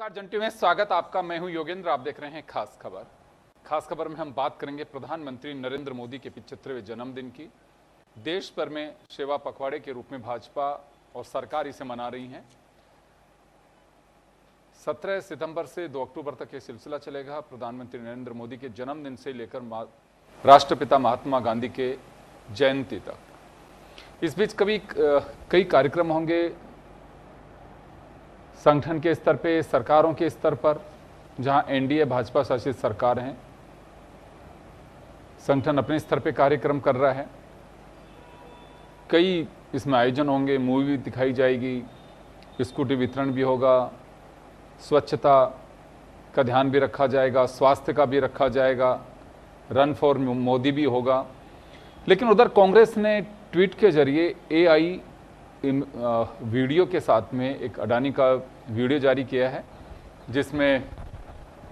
नमस्कार जंटी में स्वागत आपका। मैं हूं योगेंद्र, आप देख रहे हैं खास खबर। खास खबर में हम बात करेंगे प्रधानमंत्री नरेंद्र मोदी के 75वें जन्मदिन की। देश भर में सेवा पखवाड़े के रूप में भाजपा और सरकार इसे मना रही हैं। 17 सितंबर से 2 अक्टूबर तक ये सिलसिला चलेगा। प्रधानमंत्री नरेंद्र मोदी के जन्मदिन से लेकर राष्ट्रपिता महात्मा गांधी के जयंती तक। इस बीच कई कार्यक्रम होंगे संगठन के स्तर पे, सरकारों के स्तर पर, जहां एनडीए भाजपा शासित सरकार हैं। संगठन अपने स्तर पे कार्यक्रम कर रहा है। कई इसमें आयोजन होंगे, मूवी दिखाई जाएगी, स्कूटी वितरण भी होगा, स्वच्छता का ध्यान भी रखा जाएगा, स्वास्थ्य का भी रखा जाएगा, रन फॉर मोदी भी होगा। लेकिन उधर कांग्रेस ने ट्वीट के जरिए एआई वीडियो के साथ में एक अडानी का वीडियो जारी किया है, जिसमें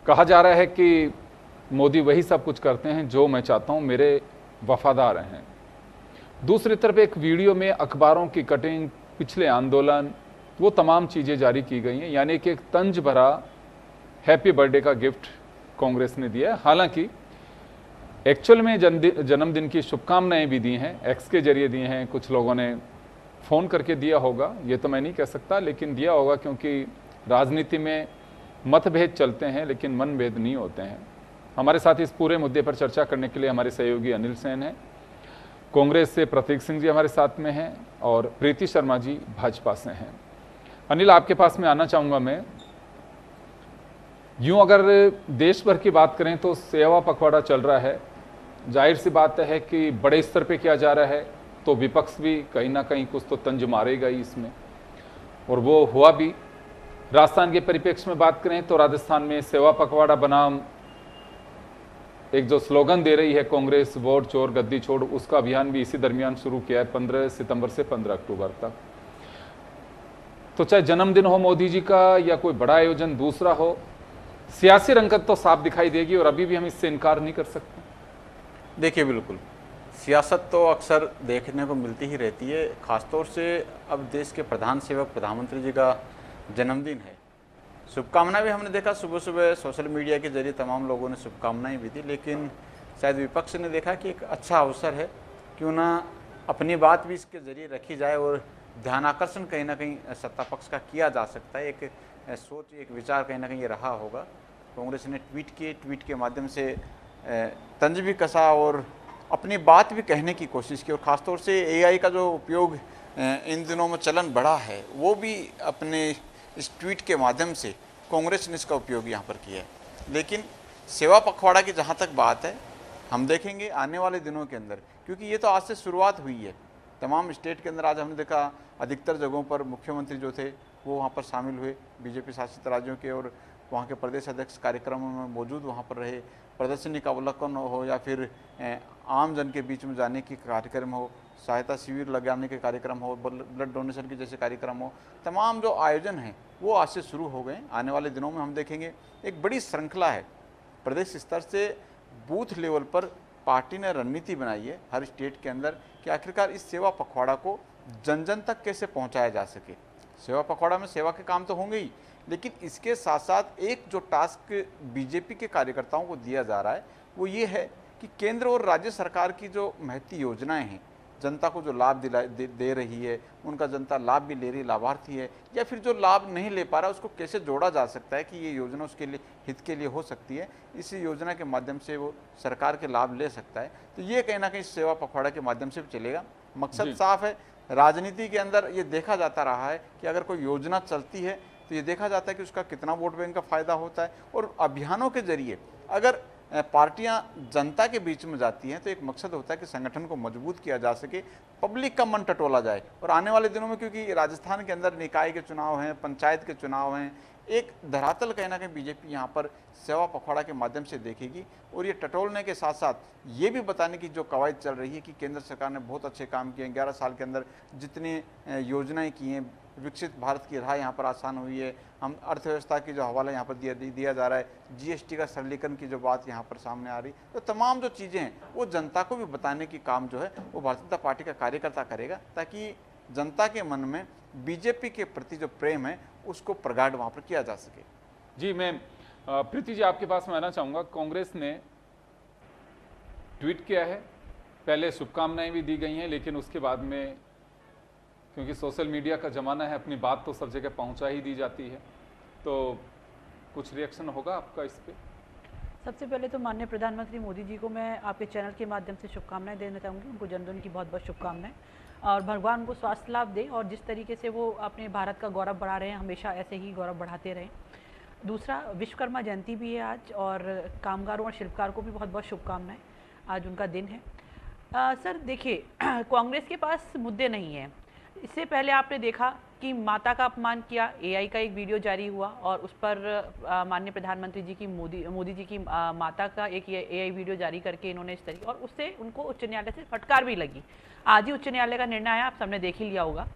कहा जा रहा है कि मोदी वही सब कुछ करते हैं जो मैं चाहता हूं, मेरे वफादार हैं। दूसरी तरफ एक वीडियो में अखबारों की कटिंग, पिछले आंदोलन, वो तमाम चीज़ें जारी की गई हैं। यानी कि एक तंज भरा हैप्पी बर्थडे का गिफ्ट कांग्रेस ने दिया है। हालांकि एक्चुअल में जन्मदिन की शुभकामनाएं भी दी हैं, एक्स के जरिए दी हैं। कुछ लोगों ने फ़ोन करके दिया होगा, ये तो मैं नहीं कह सकता, लेकिन दिया होगा, क्योंकि राजनीति में मतभेद चलते हैं लेकिन मनभेद नहीं होते हैं। हमारे साथ इस पूरे मुद्दे पर चर्चा करने के लिए हमारे सहयोगी अनिल सेन हैं, कांग्रेस से प्रतीक सिंह जी हमारे साथ में हैं और प्रीति शर्मा जी भाजपा से हैं। अनिल, आपके पास में आना चाहूँगा मैं। यूँ अगर देश भर की बात करें तो सेवा पखवाड़ा चल रहा है। जाहिर सी बात है कि बड़े स्तर पे किया जा रहा है, तो विपक्ष भी कहीं ना कहीं कुछ तो तंज मारेगा ही इसमें, और वो हुआ भी। राजस्थान के परिप्रेक्ष्य में बात करें तो राजस्थान में सेवा पखवाड़ा बनाम एक जो स्लोगन दे रही है कांग्रेस, वोट चोर गद्दी छोड़, उसका अभियान भी इसी दरमियान शुरू किया है 15 सितंबर से 15 अक्टूबर तक। तो चाहे जन्मदिन हो मोदी जी का या कोई बड़ा आयोजन दूसरा हो, सियासी रंगत तो साफ दिखाई देगी और अभी भी हम इससे इनकार नहीं कर सकते। देखिए, बिल्कुल सियासत तो अक्सर देखने को मिलती ही रहती है। ख़ासतौर से अब देश के प्रधान सेवक प्रधानमंत्री जी का जन्मदिन है। शुभकामनाएं भी हमने देखा, सुबह सुबह सोशल मीडिया के जरिए तमाम लोगों ने शुभकामनाएं भी दी, लेकिन शायद विपक्ष ने देखा कि एक अच्छा अवसर है, क्यों ना अपनी बात भी इसके ज़रिए रखी जाए और ध्यान आकर्षण कहीं ना कहीं सत्ता पक्ष का किया जा सकता है। एक सोच, एक विचार कहीं ना कहीं ये रहा होगा। कांग्रेस ने ट्वीट के माध्यम से तंज भी कसा और अपनी बात भी कहने की कोशिश की, और ख़ासतौर से एआई का जो उपयोग इन दिनों में चलन बढ़ा है, वो भी अपने इस ट्वीट के माध्यम से कांग्रेस ने इसका उपयोग यहाँ पर किया है। लेकिन सेवा पखवाड़ा की जहाँ तक बात है, हम देखेंगे आने वाले दिनों के अंदर, क्योंकि ये तो आज से शुरुआत हुई है तमाम स्टेट के अंदर। आज हमने देखा अधिकतर जगहों पर मुख्यमंत्री जो थे वो वहाँ पर शामिल हुए, बीजेपी शासित राज्यों के, और वहाँ के प्रदेश अध्यक्ष कार्यक्रमों में मौजूद वहाँ पर रहे। प्रदर्शनी का अवलोकन हो या फिर आम जन के बीच में जाने की कार्यक्रम हो, सहायता शिविर लगाने के कार्यक्रम हो, ब्लड डोनेशन के जैसे कार्यक्रम हो, तमाम जो आयोजन हैं वो आज से शुरू हो गए। आने वाले दिनों में हम देखेंगे एक बड़ी श्रृंखला है। प्रदेश स्तर से बूथ लेवल पर पार्टी ने रणनीति बनाई है हर स्टेट के अंदर कि आखिरकार इस सेवा पखवाड़ा को जन जन तक कैसे पहुँचाया जा सके। सेवा पखवाड़ा में सेवा के काम तो होंगे ही, लेकिन इसके साथ साथ एक जो टास्क बीजेपी के कार्यकर्ताओं को दिया जा रहा है वो ये है कि केंद्र और राज्य सरकार की जो महती योजनाएं हैं, जनता को जो लाभ दे रही है, उनका जनता लाभ भी ले रही, लाभार्थी है, या फिर जो लाभ नहीं ले पा रहा उसको कैसे जोड़ा जा सकता है कि ये योजना उसके लिए हित के लिए हो सकती है, इस योजना के माध्यम से वो सरकार के लाभ ले सकता है। तो ये कहीं ना कहीं सेवा पखवाड़ा के माध्यम से भी चलेगा। मकसद साफ है। राजनीति के अंदर ये देखा जाता रहा है कि अगर कोई योजना चलती है तो ये देखा जाता है कि उसका कितना वोट बैंक का फायदा होता है, और अभियानों के जरिए अगर पार्टियां जनता के बीच में जाती हैं तो एक मकसद होता है कि संगठन को मजबूत किया जा सके, पब्लिक का मन टटोला जाए। और आने वाले दिनों में, क्योंकि राजस्थान के अंदर निकाय के चुनाव हैं, पंचायत के चुनाव हैं, एक धरातल कहीं ना कहीं बीजेपी यहाँ पर सेवा पखवाड़ा के माध्यम से देखेगी। और ये टटोलने के साथ साथ ये भी बताने की जो कवायद चल रही है कि केंद्र सरकार ने बहुत अच्छे काम किए हैं, 11 साल के अंदर जितनी योजनाएं की हैं, विकसित भारत की राह यहाँ पर आसान हुई है। हम अर्थव्यवस्था की जो हवाला यहाँ पर दिया जा रहा है, जीएसटी का सरलीकरण की जो बात यहाँ पर सामने आ रही, तो तमाम जो चीज़ें हैं वो जनता को भी बताने की काम जो है वो भारतीय जनता पार्टी का कार्यकर्ता करेगा, ताकि जनता के मन में बीजेपी के प्रति जो प्रेम है उसको प्रगाढ़ वहाँ पर किया जा सके। जी, मैं प्रीति जी आपके पास में आना चाहूँगा। कांग्रेस ने ट्वीट किया है, पहले शुभकामनाएं भी दी गई हैं, लेकिन उसके बाद में क्योंकि सोशल मीडिया का ज़माना है, अपनी बात तो सब जगह पहुंचा ही दी जाती है, तो कुछ रिएक्शन होगा आपका इस पे? सबसे पहले तो माननीय प्रधानमंत्री मोदी जी को मैं आपके चैनल के माध्यम से शुभकामनाएं देना चाहूँगी। उनको जन्मदिन की बहुत बहुत शुभकामनाएं, और भगवान उनको स्वास्थ्य लाभ दे, और जिस तरीके से वो अपने भारत का गौरव बढ़ा रहे हैं, हमेशा ऐसे ही गौरव बढ़ाते रहें। दूसरा, विश्वकर्मा जयंती भी है आज, और कामगारों और शिल्पकार को भी बहुत बहुत शुभकामनाएं, आज उनका दिन है। सर देखिए, कांग्रेस के पास मुद्दे नहीं हैं। इससे पहले आपने देखा कि माता का अपमान किया, एआई का एक वीडियो जारी हुआ, और उस पर माननीय प्रधानमंत्री जी की मोदी जी की माता का एक एआई वीडियो जारी करके इन्होंने इस तरीके, और उससे उनको उच्च न्यायालय से फटकार भी लगी। आज ही उच्च न्यायालय का निर्णय आया, आप सबने देख ही लिया होगा,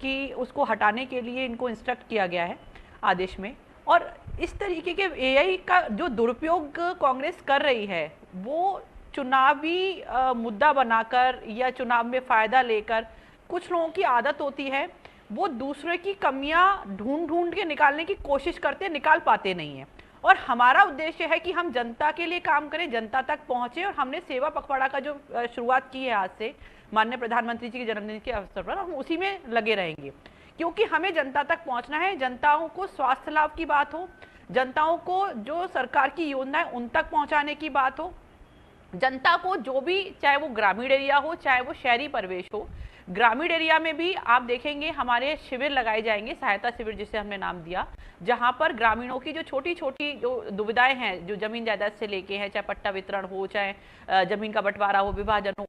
कि उसको हटाने के लिए इनको इंस्ट्रक्ट किया गया है आदेश में। और इस तरीके के एआई का जो दुरुपयोग कांग्रेस कर रही है, वो चुनावी मुद्दा बनाकर या चुनाव में फ़ायदा लेकर, कुछ लोगों की आदत होती है वो दूसरे की कमियां ढूंढ ढूंढ के निकालने की कोशिश करते, निकाल पाते नहीं हैं। और हमारा उद्देश्य है कि हम जनता के लिए काम करें, जनता तक पहुंचे, और हमने सेवा पखवाड़ा का जो शुरुआत की है आज से माननीय प्रधानमंत्री जी के जन्मदिन के अवसर पर, हम उसी में लगे रहेंगे, क्योंकि हमें जनता तक पहुंचना है। जनताओं को स्वास्थ्य लाभ की बात हो, जनताओं को जो सरकार की योजना है उन तक पहुंचाने की बात हो, जनता को जो भी, चाहे वो ग्रामीण एरिया हो चाहे वो शहरी परिवेश हो, ग्रामीण एरिया में भी आप देखेंगे हमारे शिविर लगाए जाएंगे, सहायता शिविर जिसे हमने नाम दिया, जहां पर ग्रामीणों की जो छोटी छोटी जो दुविधाएं हैं, जो जमीन जायदाद से लेके हैं, चाहे पट्टा वितरण हो, चाहे जमीन का बंटवारा हो, विभाजन हो,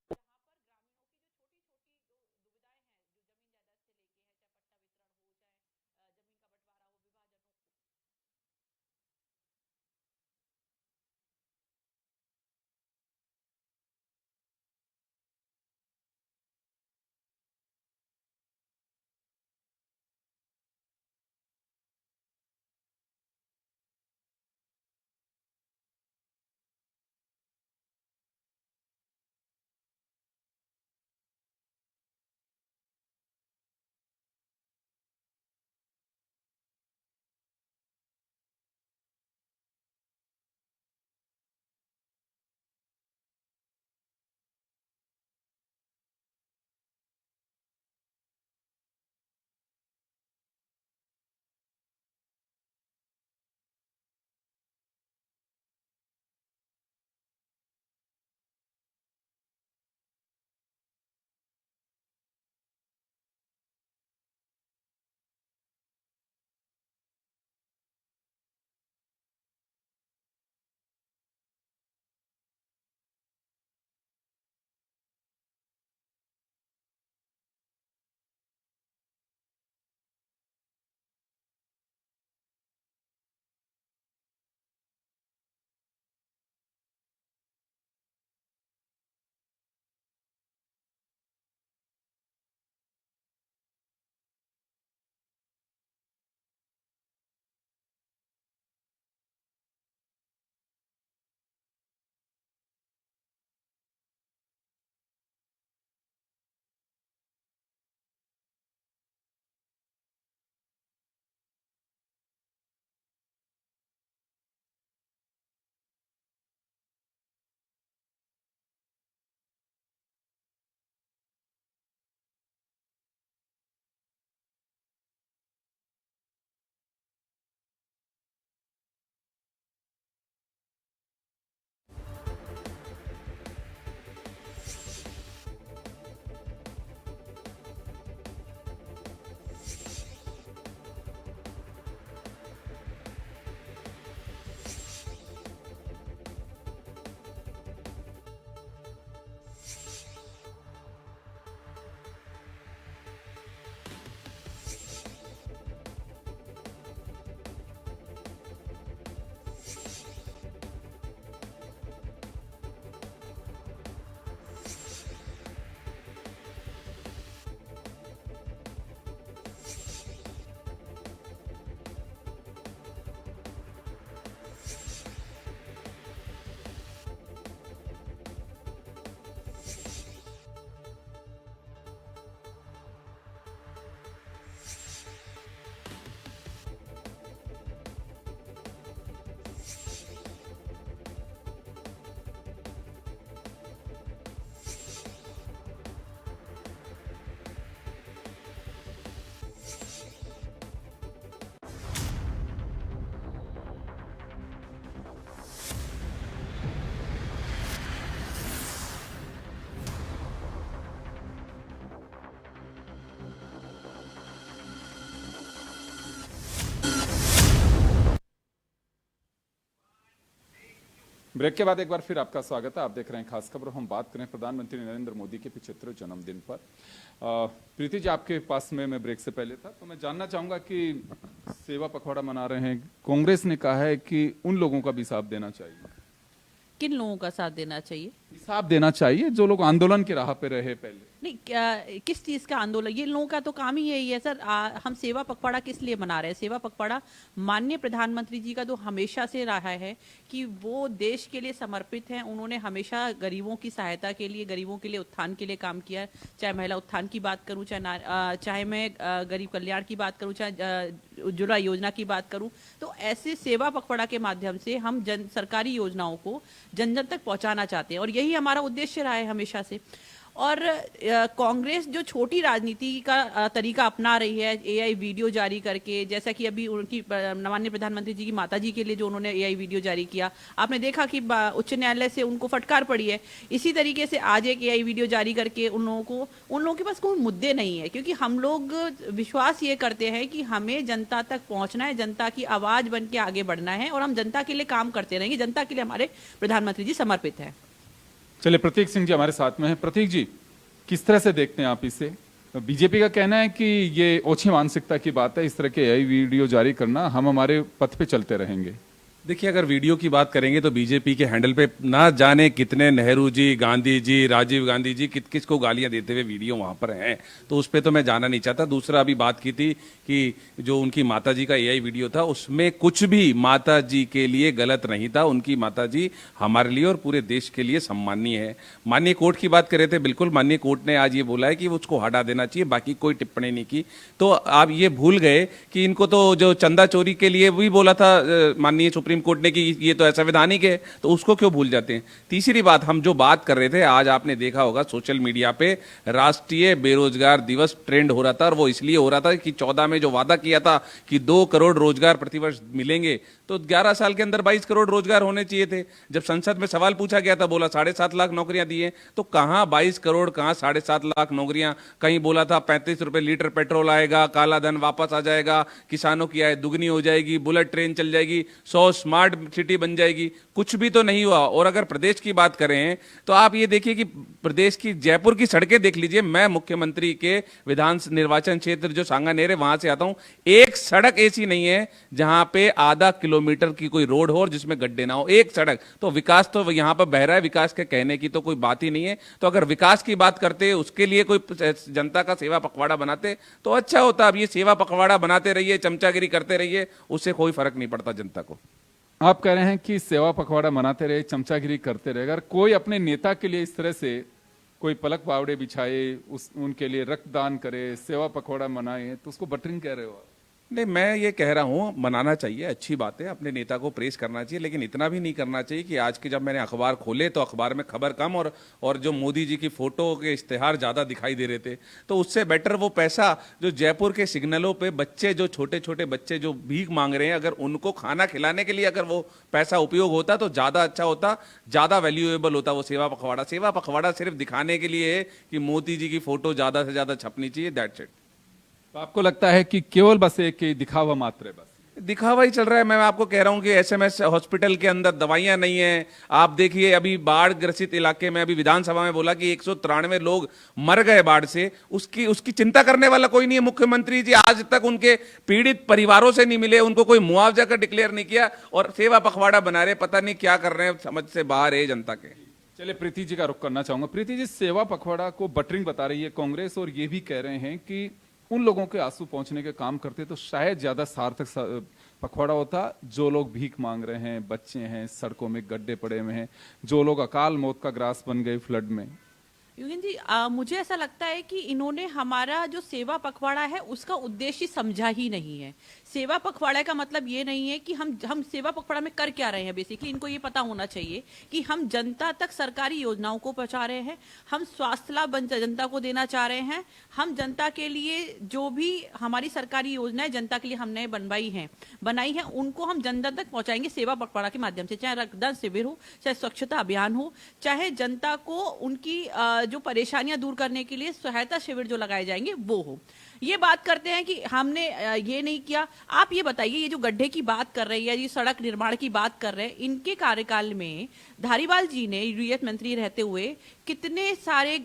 ब्रेक के बाद एक बार फिर आपका स्वागत है। आप देख रहे हैं खास खबर। हम बात करें प्रधानमंत्री नरेंद्र मोदी के 75वें जन्मदिन पर। प्रीति जी, आपके पास में मैं ब्रेक से पहले था, तो मैं जानना चाहूंगा कि सेवा पखवाड़ा मना रहे हैं, कांग्रेस ने कहा है कि उन लोगों का भी साथ देना चाहिए। किन लोगों का साथ देना चाहिए? हिसाब देना चाहिए जो लोग आंदोलन की राह पे रहे पहले। नहीं, किस चीज का आंदोलन? ये लोगों का तो काम ही यही है सर। हम सेवा पखवाड़ा किस लिए मना रहे हैं? सेवा पखवाड़ा माननीय प्रधानमंत्री जी का तो हमेशा से रहा है कि वो देश के लिए समर्पित हैं। उन्होंने हमेशा गरीबों की सहायता के लिए, गरीबों के लिए उत्थान के लिए काम किया है। चाहे महिला उत्थान की बात करूं, चाहे मैं गरीब कल्याण की बात करूं, चाहे उज्ज्वला योजना की बात करूं, तो ऐसे सेवा पखवाड़ा के माध्यम से हम सरकारी योजनाओं को जन जन तक पहुंचाना चाहते हैं और यही हमारा उद्देश्य रहा है हमेशा से। और कांग्रेस जो छोटी राजनीति का तरीका अपना रही है, एआई वीडियो जारी करके, जैसा कि अभी उनकी माननीय प्रधानमंत्री जी की माता जी के लिए जो उन्होंने एआई वीडियो जारी किया, आपने देखा कि उच्च न्यायालय से उनको फटकार पड़ी है। इसी तरीके से आज एक एआई वीडियो जारी करके उन लोगों के पास कोई मुद्दे नहीं है, क्योंकि हम लोग विश्वास ये करते हैं कि हमें जनता तक पहुंचना है, जनता की आवाज बन के आगे बढ़ना है और हम जनता के लिए काम करते रहेंगे। जनता के लिए हमारे प्रधानमंत्री जी समर्पित है। चलिए, प्रतीक सिंह जी हमारे साथ में है। प्रतीक जी, किस तरह से देखते हैं आप इसे? बीजेपी का कहना है कि ये ओछी मानसिकता की बात है, इस तरह के एआई वीडियो जारी करना, हम हमारे पथ पे चलते रहेंगे। देखिए, अगर वीडियो की बात करेंगे तो बीजेपी के हैंडल पे ना जाने कितने नेहरू जी, गांधी जी, राजीव गांधी जी किस को गालियां देते हुए वीडियो वहां पर हैं, तो उस पे तो मैं जाना नहीं चाहता। दूसरा, अभी बात की थी कि जो उनकी माता जी का एआई वीडियो था, उसमें कुछ भी माता जी के लिए गलत नहीं था। उनकी माता जी हमारे लिए और पूरे देश के लिए सम्माननीय है। माननीय कोर्ट की बात कर रहे थे, बिल्कुल माननीय कोर्ट ने आज ये बोला है कि उसको हटा देना चाहिए, बाकी कोई टिप्पणी नहीं की। तो आप ये भूल गए कि इनको तो जो चंदा चोरी के लिए भी बोला था माननीय सुप्रीम कोर्ट ने कि ये तो असंवैधानिक है, तो उसको क्यों भूल जाते हैं। तीसरी बात, हम जो बात कर रहे थे, आज आपने देखा होगा सोशल मीडिया पे राष्ट्रीय बेरोजगार दिवस ट्रेंड हो रहा था, और वो इसलिए हो रहा था कि 14 में जो वादा किया था कि 2 करोड़ रोजगार प्रतिवर्ष मिलेंगे, तो 11 साल के अंदर 22 करोड़ रोजगार होने चाहिए थे। जब संसद में सवाल पूछा गया था, बोला 7.5 लाख नौकरियां दी हैं, तो कहां 22 करोड़, कहां 7.5 लाख नौकरियां। कहीं बोला था 35 रुपए लीटर पेट्रोल आएगा, काला धन वापस आ जाएगा, किसानों की आय दुगनी हो जाएगी, बुलेट ट्रेन चल जाएगी, 100 स्मार्ट सिटी बन जाएगी। कुछ भी तो नहीं हुआ। और अगर प्रदेश की बात करें तो आप ये देखिए कि प्रदेश की जयपुर की सड़कें देख लीजिए। मैं मुख्यमंत्री के विधान निर्वाचन क्षेत्र जो सांगानेर है, वहां से आता हूं, एक सड़क ऐसी नहीं है जहां पे आधा किलोमीटर की कोई रोड हो और जिसमें गड्ढे ना हो, एक सड़क। तो विकास तो यहां पर बह रहा है, विकास के कहने की तो कोई बात ही नहीं है। तो अगर विकास की बात करते, उसके लिए कोई जनता का सेवा पखवाड़ा बनाते तो अच्छा होता। अब ये सेवा पखवाड़ा बनाते रहिए, चमचागिरी करते रहिए, उससे कोई फर्क नहीं पड़ता जनता को। आप कह रहे हैं कि सेवा पखवाड़ा मनाते रहे, चमचागिरी करते रहे। अगर कोई अपने नेता के लिए इस तरह से कोई पलक पावड़े बिछाए, उनके लिए रक्तदान करे, सेवा पखवाड़ा मनाए, तो उसको बटरिंग कह रहे हो? नहीं, मैं ये कह रहा हूँ मनाना चाहिए, अच्छी बात है, अपने नेता को प्रेस करना चाहिए, लेकिन इतना भी नहीं करना चाहिए कि आज के जब मैंने अखबार खोले तो अखबार में खबर कम और जो मोदी जी की फोटो के इश्तेहार ज़्यादा दिखाई दे रहे थे। तो उससे बेटर वो पैसा जो जयपुर के सिग्नलों पे बच्चे, जो छोटे छोटे बच्चे जो भीख मांग रहे हैं, अगर उनको खाना खिलाने के लिए अगर वो पैसा उपयोग होता तो ज़्यादा अच्छा होता, ज़्यादा वैल्यूएबल होता वो सेवा पखवाड़ा। सेवा पखवाड़ा सिर्फ दिखाने के लिए है कि मोदी जी की फोटो ज़्यादा से ज़्यादा छपनी चाहिए, दैट्स इट। तो आपको लगता है कि केवल बस एक दिखावा मात्र है? बस दिखावा ही चल रहा है। मैं आपको कह रहा हूं कि एसएमएस हॉस्पिटल के अंदर दवाइयां नहीं है। आप देखिए, अभी बाढ़ ग्रसित इलाके में अभी विधानसभा में बोला कि 193 लोग मर गए बाढ़ से, उसकी चिंता करने वाला कोई नहीं है। मुख्यमंत्री जी आज तक उनके पीड़ित परिवारों से नहीं मिले, उनको कोई मुआवजा का डिक्लेयर नहीं किया, और सेवा पखवाड़ा बना रहे, पता नहीं क्या कर रहे हैं, समझ से बाहर है जनता के। चलिए, प्रीति जी का रुख करना चाहूंगा। प्रीति जी, सेवा पखवाड़ा को बटरिंग बता रही है कांग्रेस, और ये भी कह रहे हैं कि उन लोगों के आंसू पहुंचने के काम करते तो शायद ज्यादा सार्थक पखवाड़ा होता जो लोग भीख मांग रहे हैं, बच्चे हैं, सड़कों में गड्ढे पड़े हुए हैं, जो लोग अकाल मौत का ग्रास बन गए फ्लड में। युगेंद्र जी, मुझे ऐसा लगता है कि इन्होंने हमारा जो सेवा पखवाड़ा है उसका उद्देश्य समझा ही नहीं है। सेवा पखवाड़ा का मतलब ये नहीं है कि हम सेवा पखवाड़ा में कर क्या रहे हैं। बेसिकली इनको ये पता होना चाहिए कि हम जनता तक सरकारी योजनाओं को पहुंचा रहे हैं, हम स्वास्थ्य लाभ जनता को देना चाह रहे हैं, हम जनता के लिए जो भी हमारी सरकारी योजनाएं जनता के लिए हमने बनाई हैं उनको हम जनता तक पहुंचाएंगे सेवा पखवाड़ा के माध्यम से। चाहे रक्तदान शिविर हो, चाहे स्वच्छता अभियान हो, चाहे जनता को उनकी जो परेशानियां दूर करने के लिए सहायता शिविर जो लगाए जाएंगे वो हो। ये बात करते हैं कि हमने ये नहीं किया। आप ये बताइए, ये जो गड्ढे की बात कर रहे हैं या ये सड़क निर्माण की बात कर रहे हैं, इनके कार्यकाल में धारीवाल जी ने यूडीएफ मंत्री रहते हुए कितने सारे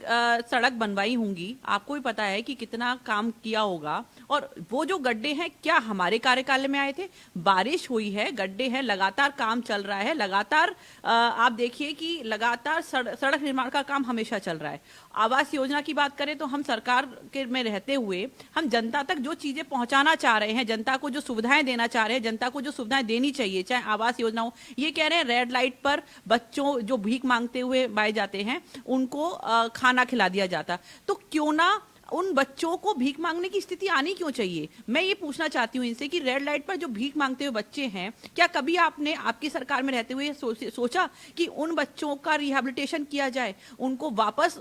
सड़क बनवाई होंगी, आपको भी पता है कि कितना काम किया होगा। और वो जो गड्ढे हैं क्या हमारे कार्यकाल में आए थे? बारिश हुई है, गड्ढे हैं, लगातार काम चल रहा है, लगातार आप देखिए कि लगातार सड़क निर्माण का काम हमेशा चल रहा है। आवास योजना की बात करें तो हम सरकार के में रहते हुए हम जनता तक जो चीजें पहुंचाना चाह रहे हैं, जनता को जो सुविधाएं देना चाह रहे हैं, जनता को जो सुविधाएं देनी चाहिए, चाहे आवास योजना हो, ये कह रहे हैं रेड लाइट पर बच्चों जो भीख मांगते हुए पाए जाते हैं उनको खाना खिला दिया जाता। तो क्यों ना उन बच्चों को भीख मांगने की स्थिति आनी क्यों चाहिए? मैं ये पूछना चाहती हूँ इनसे कि रेड लाइट पर जो भीख मांगते हुए बच्चे हैं, क्या कभी आपने आपकी सरकार में रहते हुए सोचा कि उन बच्चों का रिहैबिलिटेशन किया जाए, उनको वापस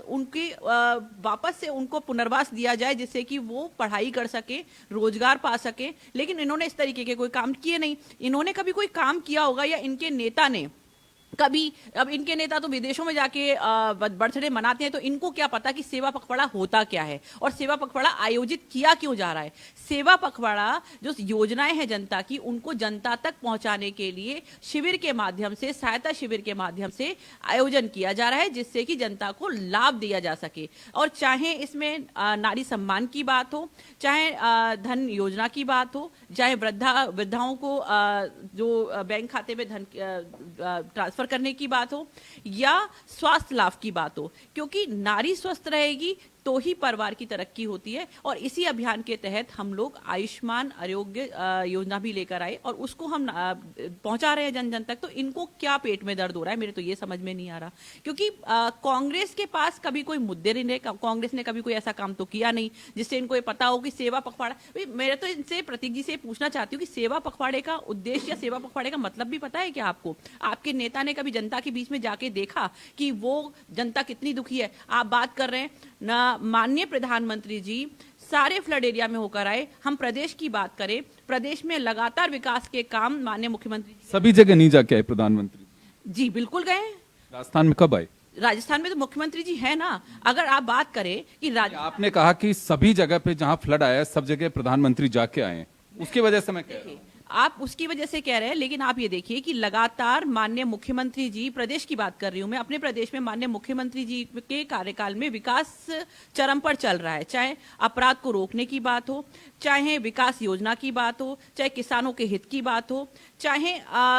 से उनको पुनर्वास दिया जाए जिससे कि वो पढ़ाई कर सके, रोजगार पा सके? लेकिन इन्होंने इस तरीके के कोई काम किए नहीं। इन्होंने कभी कोई काम किया होगा या इनके नेता ने कभी? अब इनके नेता तो विदेशों में जाके बर्थडे मनाते हैं, तो इनको क्या पता कि सेवा पखवाड़ा होता क्या है और सेवा पखवाड़ा आयोजित किया क्यों जा रहा है? सेवा पखवाड़ा जो योजनाएं हैं जनता की, उनको जनता तक पहुंचाने के लिए शिविर के माध्यम से, सहायता शिविर के माध्यम से आयोजन किया जा रहा है जिससे कि जनता को लाभ दिया जा सके। और चाहे इसमें नारी सम्मान की बात हो, चाहे धन योजना की बात हो, चाहे वृद्धाओं को जो बैंक खाते में धन ट्रांसफर करने की बात हो, या स्वास्थ्य लाभ की बात हो, क्योंकि नारी स्वस्थ रहेगी तो ही परिवार की तरक्की होती है। और इसी अभियान के तहत हम लोग आयुष्मान आरोग्य योजना भी लेकर आए और उसको हम पहुंचा रहे हैं जन जन तक। तो इनको क्या पेट में दर्द हो रहा है, मेरे तो ये समझ में नहीं आ रहा। क्योंकि कांग्रेस के पास कभी कोई मुद्दे नहीं रहे, कांग्रेस ने कभी कोई ऐसा काम तो किया नहीं जिससे इनको ये पता हो कि सेवा पखवाड़ा। मेरे तो इनसे, प्रतीक जी से पूछना चाहती हूँ कि सेवा पखवाड़े का उद्देश्य या सेवा पखवाड़े का मतलब भी पता है क्या आपको? आपके नेता ने कभी जनता के बीच में जाके देखा कि वो जनता कितनी दुखी है? आप बात कर रहे हैं ना, माननीय प्रधानमंत्री जी सारे फ्लड एरिया में होकर आए। हम प्रदेश की बात करें, प्रदेश में लगातार विकास के काम माननीय मुख्यमंत्री सभी जगह नहीं जाके आए प्रधानमंत्री जी? बिल्कुल गए। राजस्थान में कब आए? राजस्थान में तो मुख्यमंत्री जी है ना। अगर आप बात करें कि आपने कहा कि सभी जगह पे जहां फ्लड आया सब जगह प्रधानमंत्री जाके आए, उसकी वजह से मैं कह रहा हूं। आप उसकी वजह से कह रहे हैं, लेकिन आप ये देखिए कि लगातार माननीय मुख्यमंत्री जी, प्रदेश की बात कर रही हूं मैं, अपने प्रदेश में माननीय मुख्यमंत्री जी के कार्यकाल में विकास चरम पर चल रहा है। चाहे अपराध को रोकने की बात हो, चाहे विकास योजना की बात हो, चाहे किसानों के हित की बात हो, चाहे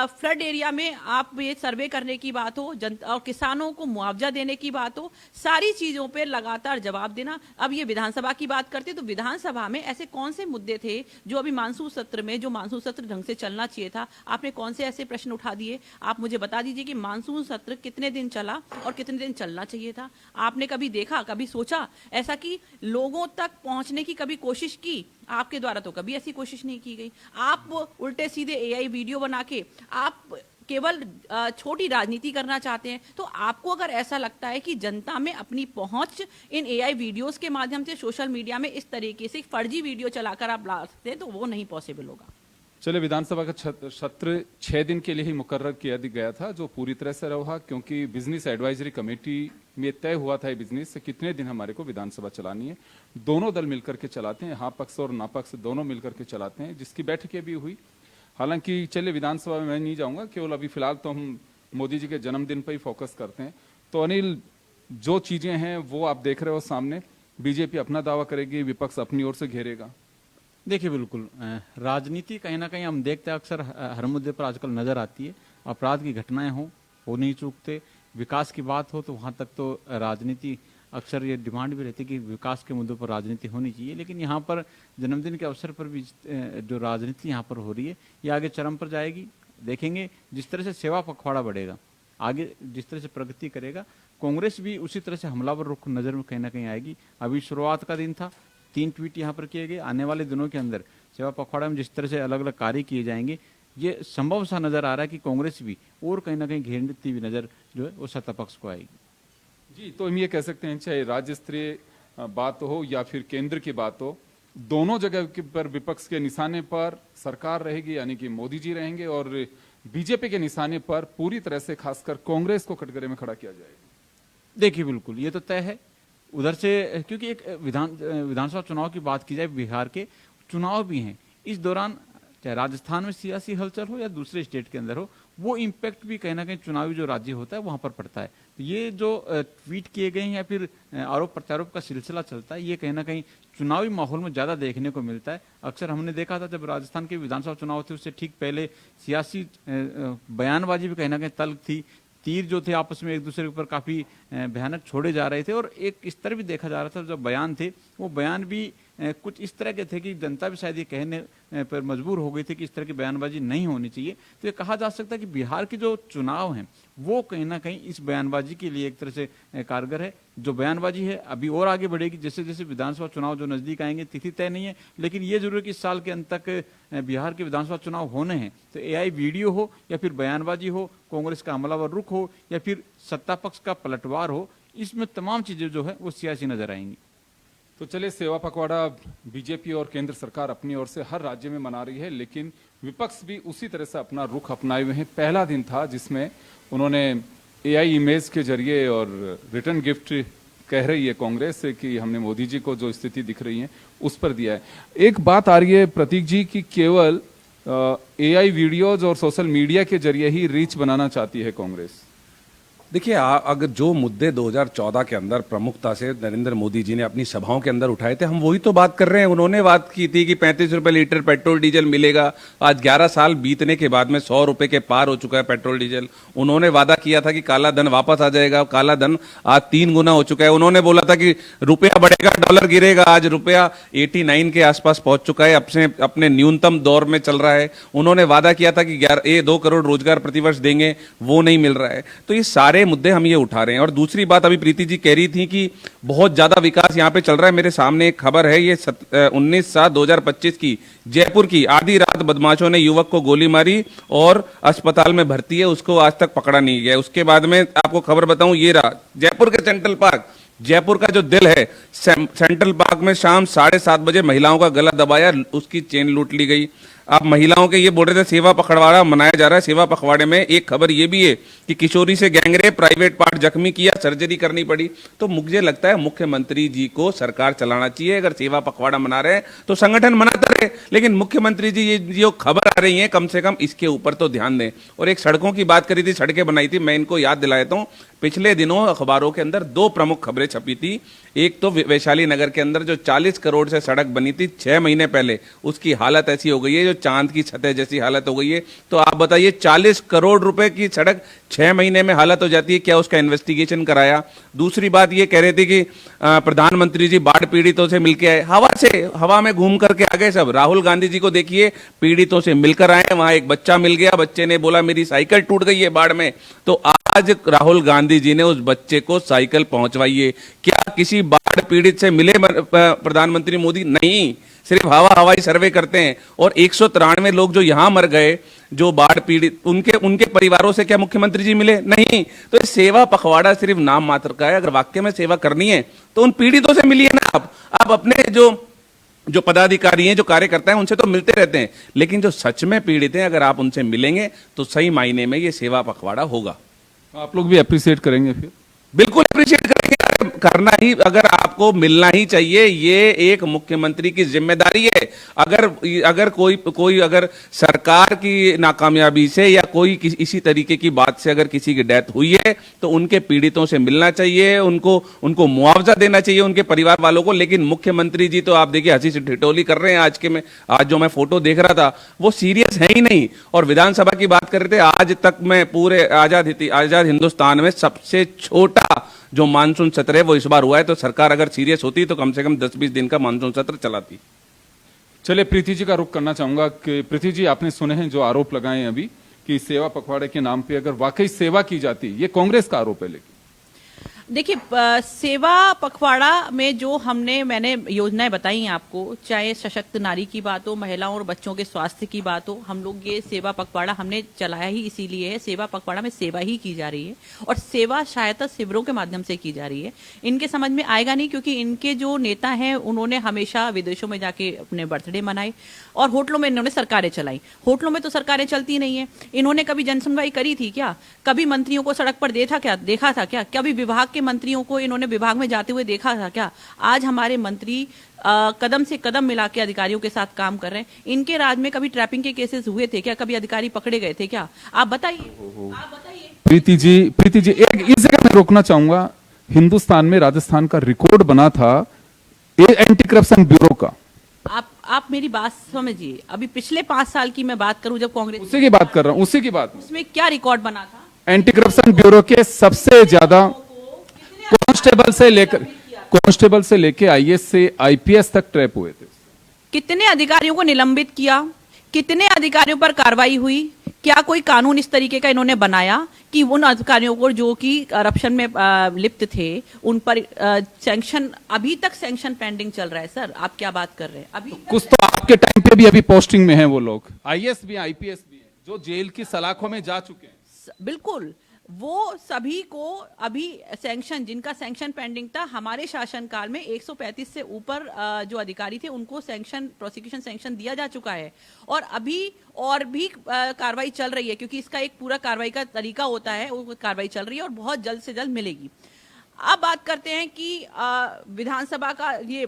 फ्लड एरिया में आप ये सर्वे करने की बात हो, और किसानों को मुआवजा देने की बात हो, सारी चीजों पर लगातार जवाब देना। अब ये विधानसभा की बात करते तो विधानसभा में ऐसे कौन से मुद्दे थे जो अभी मानसून सत्र में, जो मानसून सत्र ढंग से चलना चाहिए था, आपने कौन से ऐसे प्रश्न उठा दिए? आप मुझे बता दीजिए कि मानसून सत्र कितने दिन चला और कितने दिन चलना चाहिए था? आपने कभी देखा, कभी सोचा ऐसा कि लोगों तक पहुंचने की कभी कोशिश की? आपके द्वारा तो कभी ऐसी कोशिश नहीं की गई। आप उल्टे सीधे एआई वीडियो बना के आप केवल छोटी राजनीति करना चाहते हैं। तो आपको अगर ऐसा लगता है कि जनता में अपनी पहुंच इन एआई वीडियोस के माध्यम से, सोशल मीडिया में इस तरीके से फर्जी वीडियो चलाकर आप ला सकते हैं, तो वो नहीं पॉसिबल होगा। चलिए, विधानसभा का सत्र 6 दिन के लिए ही मुकर्रर किया गया था, जो पूरी तरह से रहा, क्योंकि बिजनेस एडवाइजरी कमेटी में तय हुआ था बिजनेस से कितने दिन हमारे को विधानसभा चलानी है। दोनों दल मिलकर के चलाते हैं, हाँ पक्ष और ना पक्ष दोनों मिलकर के चलाते हैं, जिसकी बैठकें भी हुई। हालांकि चलिए, विधानसभा में मैं नहीं जाऊंगा, केवल अभी फिलहाल तो हम मोदी जी के जन्मदिन पर ही फोकस करते हैं। तो अनिल, जो चीजें हैं वो आप देख रहे हो सामने, बीजेपी अपना दावा करेगी, विपक्ष अपनी ओर से घेरेगा। देखिए, बिल्कुल राजनीति कहीं ना कहीं हम देखते हैं अक्सर हर मुद्दे पर आजकल नजर आती है। अपराध की घटनाएं हो नहीं चूकते, विकास की बात हो तो वहां तक तो राजनीति अक्सर ये डिमांड भी रहती है कि विकास के मुद्दों पर राजनीति होनी चाहिए। लेकिन यहाँ पर जन्मदिन के अवसर पर भी जो राजनीति यहाँ पर हो रही है, ये आगे चरम पर जाएगी। देखेंगे जिस तरह से सेवा पखवाड़ा बढ़ेगा, आगे जिस तरह से प्रगति करेगा, कांग्रेस भी उसी तरह से हमलावर रुख नजर में कहीं ना कहीं आएगी। अभी शुरुआत का दिन था, 3 ट्वीट यहाँ पर किए गए। आने वाले दिनों के अंदर सेवा पखवाड़ा में जिस तरह से अलग अलग कार्य किए जाएंगे, ये संभव सा नजर आ रहा है कि कांग्रेस भी और कहीं ना कहीं घेरती हुई नजर जो है वो सत्ता पक्ष को आएगी। जी, तो हम ये कह सकते हैं, चाहे राज्य स्तरीय बात हो या फिर केंद्र की बात हो, दोनों जगह पर विपक्ष के निशाने पर सरकार रहेगी, यानी कि मोदी जी रहेंगे, और बीजेपी के निशाने पर पूरी तरह से खासकर कांग्रेस को कटघरे में खड़ा किया जाएगा। देखिए, बिल्कुल ये तो तय है। उधर से क्योंकि एक विधानसभा चुनाव की बात की जाए, बिहार के चुनाव भी हैं, इस दौरान चाहे राजस्थान में सियासी हलचल हो या दूसरे स्टेट के अंदर हो, वो इम्पैक्ट भी कहीं ना कहीं चुनावी जो राज्य होता है वहाँ पर पड़ता है। तो ये जो ट्वीट किए गए हैं या फिर आरोप प्रत्यारोप का सिलसिला चलता है, ये कहीं ना कहीं चुनावी माहौल में ज़्यादा देखने को मिलता है। अक्सर हमने देखा था जब राजस्थान के विधानसभा चुनाव थे उससे ठीक पहले सियासी बयानबाजी भी कहीं ना कहीं तल्ख थी, तीर जो थे आपस में एक दूसरे के ऊपर काफ़ी भयानक छोड़े जा रहे थे, और एक इस तरह भी देखा जा रहा था जो बयान थे वो बयान भी कुछ इस तरह के थे कि जनता भी शायद ये कहने पर मजबूर हो गई थी कि इस तरह की बयानबाजी नहीं होनी चाहिए। तो ये कहा जा सकता है कि बिहार के जो चुनाव हैं वो कहीं ना कहीं इस बयानबाजी के लिए एक तरह से कारगर है। जो बयानबाजी है अभी और आगे बढ़ेगी जैसे जैसे विधानसभा चुनाव जो नज़दीक आएंगे, तिथि तय नहीं है, लेकिन ये जरूर है कि इस साल के अंत तक बिहार के विधानसभा चुनाव होने हैं। तो एआई वीडियो हो या फिर बयानबाजी हो, कांग्रेस का हमलावर रुख हो या फिर सत्ता पक्ष का पलटवार हो, इसमें तमाम चीज़ें जो है वो सियासी नजर आएंगी। तो चलिए, सेवा पखवाड़ा बीजेपी और केंद्र सरकार अपनी ओर से हर राज्य में मना रही है, लेकिन विपक्ष भी उसी तरह से अपना रुख अपनाए हुए हैं। पहला दिन था जिसमें उन्होंने एआई इमेज के जरिए और रिटर्न गिफ्ट कह रही है कांग्रेस से कि हमने मोदी जी को जो स्थिति दिख रही है उस पर दिया है। एक बात आ रही है प्रतीक जी की केवल एआई वीडियोज और सोशल मीडिया के जरिए ही रीच बनाना चाहती है कांग्रेस। देखिए, अगर जो मुद्दे 2014 के अंदर प्रमुखता से नरेंद्र मोदी जी ने अपनी सभाओं के अंदर उठाए थे, हम वही तो बात कर रहे हैं। उन्होंने बात की थी कि 35 रुपए लीटर पेट्रोल डीजल मिलेगा। आज 11 साल बीतने के बाद में 100 रुपए के पार हो चुका है पेट्रोल डीजल। उन्होंने वादा किया था कि काला धन वापस आ जाएगा, काला धन आज 3 गुना हो चुका है। उन्होंने बोला था कि रुपया बढ़ेगा, डॉलर गिरेगा। आज रुपया 89 के आसपास पहुंच चुका है, अपने न्यूनतम दौर में चल रहा है। उन्होंने वादा किया था कि 2 करोड़ रोजगार प्रतिवर्ष देंगे, वो नहीं मिल रहा है। तो ये सारे मुद्दे हम ये उठा रहे हैं। और दूसरी बात, अभी प्रीति जी कह रही थी कि बहुत ज्यादा विकास यहाँ पे चल रहा है। मेरे सामने एक खबर है, ये 19/7/2025 की, जयपुर की। आधी रात बदमाशों ने युवक को गोली मारी और अस्पताल में भर्ती है, उसको आज तक पकड़ा नहीं गया। उसके बाद में आपको खबर बताऊं, ये रहा जयपुर के सेंट्रल पार्क, जयपुर का जो दिल है सेंट्रल पार्क में शाम 7:30 बजे महिलाओं का गला दबाया, उसकी चेन लूट ली गई। अब महिलाओं के ये बोल रहे थे सेवा पखवाड़ा मनाया जा रहा है। सेवा पखवाड़े में एक खबर ये भी है कि किशोरी से गैंगरेप, प्राइवेट पार्ट जख्मी किया, सर्जरी करनी पड़ी। तो मुझे लगता है मुख्यमंत्री जी को सरकार चलाना चाहिए। अगर सेवा पखवाड़ा मना रहे हैं तो संगठन मनाता रहे, लेकिन मुख्यमंत्री जी ये जो खबर आ रही है कम से कम इसके ऊपर तो ध्यान दें। और एक सड़कों की बात करी थी, सड़कें बनाई थी, मैं इनको याद दिला देता हूं। पिछले दिनों अखबारों के अंदर 2 प्रमुख खबरें छपी थी। एक तो वैशाली नगर के अंदर जो 40 करोड़ से सड़क बनी थी 6 महीने पहले, उसकी हालत ऐसी हो गई है जो चांद की सतह जैसी हालत हो गई है। तो आप बताइए, 40 करोड़ रुपए की सड़क 6 महीने में हालत हो जाती है, क्या उसका इन्वेस्टिगेशन कराया? दूसरी बात ये कह रहे थे कि प्रधानमंत्री जी बाढ़ पीड़ितों से मिलकर आए, हवा में घूम करके आ गए सब। राहुल गांधी जी को देखिए, पीड़ितों से मिलकर आए, वहां एक बच्चा मिल गया, बच्चे ने बोला मेरी साइकिल टूट गई है बाढ़ में, तो आज राहुल गांधी जी ने उस बच्चे को साइकिल पहुंचवाई है। क्या किसी बाढ़ पीड़ित से मिले प्रधानमंत्री मोदी? नहीं, सिर्फ हवाई सर्वे करते हैं। और 193 लोग जो यहां मर गए, जो बाढ़ पीड़ित, उनके परिवारों से क्या मुख्यमंत्री जी मिले? नहीं। तो ये सेवा पखवाड़ा सिर्फ नाम मात्र का है। अगर वाकई में सेवा करनी है तो उन पीड़ितों से मिलिए ना। आप अपने जो पदाधिकारी हैं, जो कार्यकर्ता हैं, उनसे तो मिलते रहते हैं, लेकिन जो सच में पीड़ित हैं, अगर आप उनसे मिलेंगे तो सही मायने में ये सेवा पखवाड़ा होगा। आप लोग भी अप्रिशिएट करेंगे फिर? बिल्कुल अप्रिशिएट करेंगे, करना ही, अगर आपको मिलना ही चाहिए, ये एक मुख्यमंत्री की जिम्मेदारी है। अगर कोई अगर सरकार की नाकामयाबी से या कोई इसी तरीके की बात से अगर किसी की डेथ हुई है तो उनके पीड़ितों से मिलना चाहिए, उनको मुआवजा देना चाहिए, उनके परिवार वालों को। लेकिन मुख्यमंत्री जी तो आप देखिए हंसी से ठिठोली कर रहे हैं। आज जो मैं फोटो देख रहा था वो सीरियस है ही नहीं। और विधानसभा की बात कर रहे थे, आज तक में पूरे आजाद हिंदुस्तान में सबसे छोटा जो मानसून सत्र है वो इस बार हुआ है। तो सरकार अगर सीरियस होती तो कम से कम 10-20 दिन का मानसून सत्र चलाती। चलिए, प्रीति जी का रुख करना चाहूंगा कि प्रीति जी, आपने सुने हैं जो आरोप लगाए हैं अभी कि सेवा पखवाड़े के नाम पे अगर वाकई सेवा की जाती, ये कांग्रेस का आरोप है। लेकिन देखिए, सेवा पखवाड़ा में जो मैंने योजनाएं बताई हैं आपको, चाहे सशक्त नारी की बात हो, महिलाओं और बच्चों के स्वास्थ्य की बात हो, हम लोग ये सेवा पखवाड़ा हमने चलाया ही इसीलिए है। सेवा पखवाड़ा में सेवा ही की जा रही है और सेवा सहायता शिविरों के माध्यम से की जा रही है। इनके समझ में आएगा नहीं, क्योंकि इनके जो नेता हैं उन्होंने हमेशा विदेशों में जाके अपने बर्थडे मनाए और होटलों में इन्होंने सरकारें चलाई। होटलों में तो सरकारें चलती नहीं है। इन्होंने कभी जनसुनवाई करी थी क्या? कभी मंत्रियों को सड़क पर देखा था क्या? कभी विभाग के मंत्रियों को इन्होंने विभाग में जाते हुए देखा था क्या? आज हमारे मंत्री कदम से कदम मिला के अधिकारियों के साथ काम कर रहे हैं। इनके राज में कभी ट्रैपिंग के केसेस हुए थे क्या? कभी अधिकारी पकड़े गए थे क्या? आप बताइए, आप बताइए। प्रीति जी एक इस जगह मैं रोकना चाहूंगा। हिंदुस्तान में राजस्थान का रिकॉर्ड बना था एंटी करप्शन ब्यूरो का। आप मेरी बात समझिए। अभी पिछले 5 साल की मैं बात करूं, जब कांग्रेस, उसी की बात कर रहा हूं, उसी की बात। उसमें क्या रिकॉर्ड बना था? एंटी करप्शन ब्यूरो के सबसे ज्यादा कांस्टेबल से लेके आईएएस से आईपीएस तक ट्रैप हुए थे। कितने अधिकारियों को निलंबित किया? कितने अधिकारियों पर कार्रवाई हुई? क्या कोई कानून इस तरीके का इन्होंने बनाया कि उन अधिकारियों को जो कि करप्शन में लिप्त थे उन पर सैंक्शन, अभी तक सैंक्शन पेंडिंग चल रहा है? सर आप क्या बात कर रहे हैं? अभी कुछ तो आपके टाइम पे भी अभी पोस्टिंग में हैं वो लोग, आईएएस भी आईपीएस भी हैं, जो जेल की सलाखों में जा चुके हैं। बिल्कुल, वो सभी को अभी सैंक्शन, जिनका सैंक्शन पेंडिंग था हमारे शासनकाल में 135 से ऊपर जो अधिकारी थे उनको सैंक्शन, प्रोसिक्यूशन सैंक्शन दिया जा चुका है। और अभी और भी कार्रवाई चल रही है, क्योंकि इसका एक पूरा कार्रवाई का तरीका होता है, वो कार्रवाई चल रही है और बहुत जल्द से जल्द मिलेगी। अब बात करते हैं कि विधानसभा का ये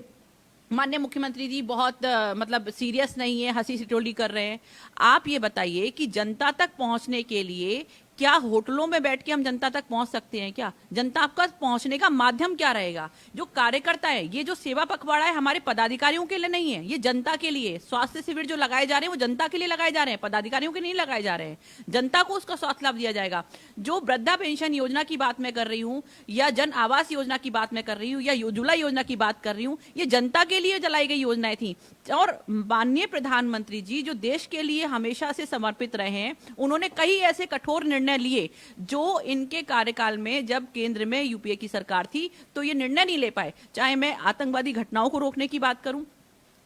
माननीय मुख्यमंत्री जी बहुत मतलब सीरियस नहीं है, हंसी ठिठोली कर रहे हैं। आप ये बताइए कि जनता तक पहुंचने के लिए क्या होटलों में बैठ के हम जनता तक पहुंच सकते हैं क्या? जनता तक पहुंचने का माध्यम क्या रहेगा? जो कार्यकर्ता है, ये जो सेवा पखवाड़ा है हमारे पदाधिकारियों के लिए नहीं है, ये जनता के लिए। स्वास्थ्य शिविर जो लगाए जा रहे हैं वो जनता के लिए लगाए जा रहे हैं, पदाधिकारियों के नहीं लगाए जा रहे हैं। जनता को उसका स्वास्थ्य लाभ दिया जाएगा। जो वृद्धा पेंशन योजना की बात मैं कर रही हूँ, या जन आवास योजना की बात मैं कर रही हूँ, या उज्ज्वला योजना की बात कर रही हूँ, ये जनता के लिए चलाई गई योजनाएं थी। और माननीय प्रधानमंत्री जी जो देश के लिए हमेशा से समर्पित रहे हैं, उन्होंने कई ऐसे कठोर निर्णय लिए जो इनके कार्यकाल में, जब केंद्र में यूपीए की सरकार थी, तो ये निर्णय नहीं ले पाए। चाहे मैं आतंकवादी घटनाओं को रोकने की बात करूं,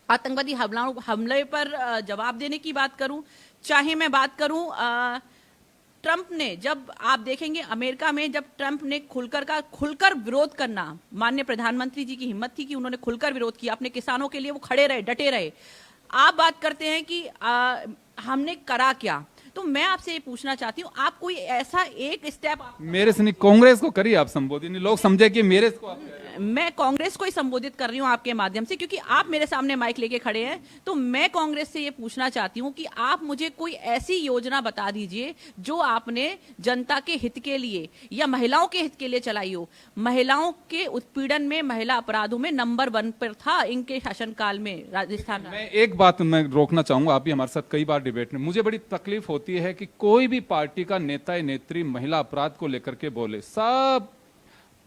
आतंकवादी हमले पर जवाब देने की बात करूं, चाहे मैं बात करूं ट्रंप ने, जब आप देखेंगे अमेरिका में जब ट्रंप ने खुलकर विरोध करना, माननीय प्रधानमंत्री जी की हिम्मत थी कि उन्होंने खुलकर विरोध किया, अपने किसानों के लिए वो खड़े रहे, डटे रहे। आप बात करते हैं कि हमने करा क्या, तो मैं आपसे ये पूछना चाहती हूँ, आप कोई ऐसा एक स्टेप मेरे से नहीं, कांग्रेस को करिए आप संबोधित, लोग समझे कि मेरे को आप। मैं कांग्रेस को ही संबोधित कर रही हूं आपके माध्यम से, क्योंकि आप मेरे सामने माइक लेके खड़े हैं। तो मैं कांग्रेस से ये पूछना चाहती हूं कि आप मुझे कोई ऐसी योजना बता दीजिए जो आपने जनता के हित के लिए या महिलाओं के हित के लिए चलाई हो। महिलाओं के उत्पीड़न में, महिला अपराधों में नंबर 1 पर था इनके शासनकाल में राजस्थान। मैं एक बात मैं रोकना चाहूंगा, आप भी हमारे साथ कई बार डिबेट में, मुझे बड़ी तकलीफ होती है कि कोई भी पार्टी का नेता या नेत्री महिला अपराध को लेकर के बोले। सब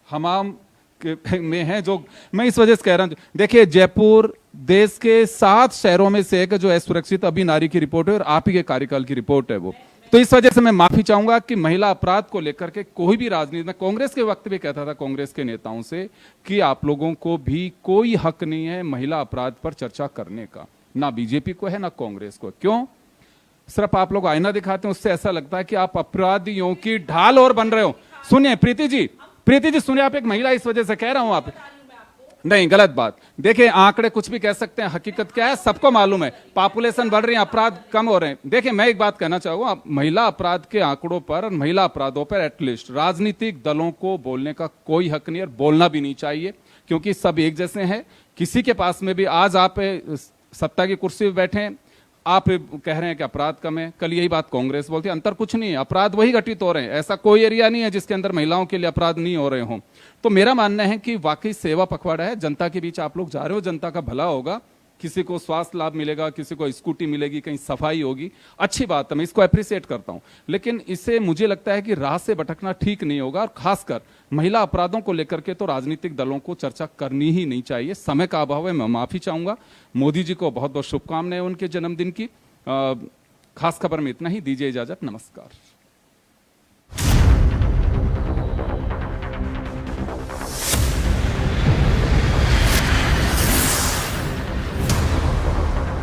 हमाम में है, जो मैं इस वजह से कह रहा हूं। देखिए, जयपुर देश के 7 शहरों में से एक जो असुरक्षित अभी नारी की रिपोर्ट है और आप ही के कार्यकाल की रिपोर्ट है वो। तो इस वजह से मैं माफी चाहूंगा कि महिला अपराध को लेकर के कोई भी राजनीति, मैं कांग्रेस के वक्त भी कहता था कांग्रेस के नेताओं से कि आप लोगों को भी कोई हक नहीं है महिला अपराध पर चर्चा करने का, ना बीजेपी को है ना कांग्रेस को। क्यों? सिर्फ आप लोग आईना दिखाते हैं, उससे ऐसा लगता है कि आप अपराधियों की ढाल और बन रहे हो। सुनिए प्रीति जी सुनिए, आप एक महिला, इस वजह से कह रहा हूं। आप नहीं, गलत बात। देखिए, आंकड़े कुछ भी कह सकते हैं, हकीकत क्या है सबको मालूम है। पॉपुलेशन बढ़ रही है, अपराध कम हो रहे हैं। देखिए, मैं एक बात कहना चाहूंगा, महिला अपराध के आंकड़ों पर, महिला अपराधों पर एटलीस्ट राजनीतिक दलों को बोलने का कोई हक नहीं और बोलना भी नहीं चाहिए, क्योंकि सब एक जैसे हैं। किसी के पास में भी, आज आप सत्ता की कुर्सी पर बैठे हैं, आप कह रहे हैं कि अपराध कम है, कल यही बात कांग्रेस बोलती है। अंतर कुछ नहीं है, अपराध वही घटित हो रहे हैं। ऐसा कोई एरिया नहीं है जिसके अंदर महिलाओं के लिए अपराध नहीं हो रहे हों। तो मेरा मानना है कि वाकई सेवा पखवाड़ा है, जनता के बीच आप लोग जा रहे हो, जनता का भला होगा, किसी को स्वास्थ्य लाभ मिलेगा, किसी को स्कूटी मिलेगी, कहीं सफाई होगी, अच्छी बात है, मैं इसको अप्रिशिएट करता हूं। लेकिन इससे मुझे लगता है कि राह से भटकना ठीक नहीं होगा, और खासकर महिला अपराधों को लेकर के तो राजनीतिक दलों को चर्चा करनी ही नहीं चाहिए। समय का अभाव है, मैं माफी चाहूंगा। मोदी जी को बहुत बहुत शुभकामनाएं उनके जन्मदिन की। खास खबर में इतना ही, दीजिए इजाजत, नमस्कार।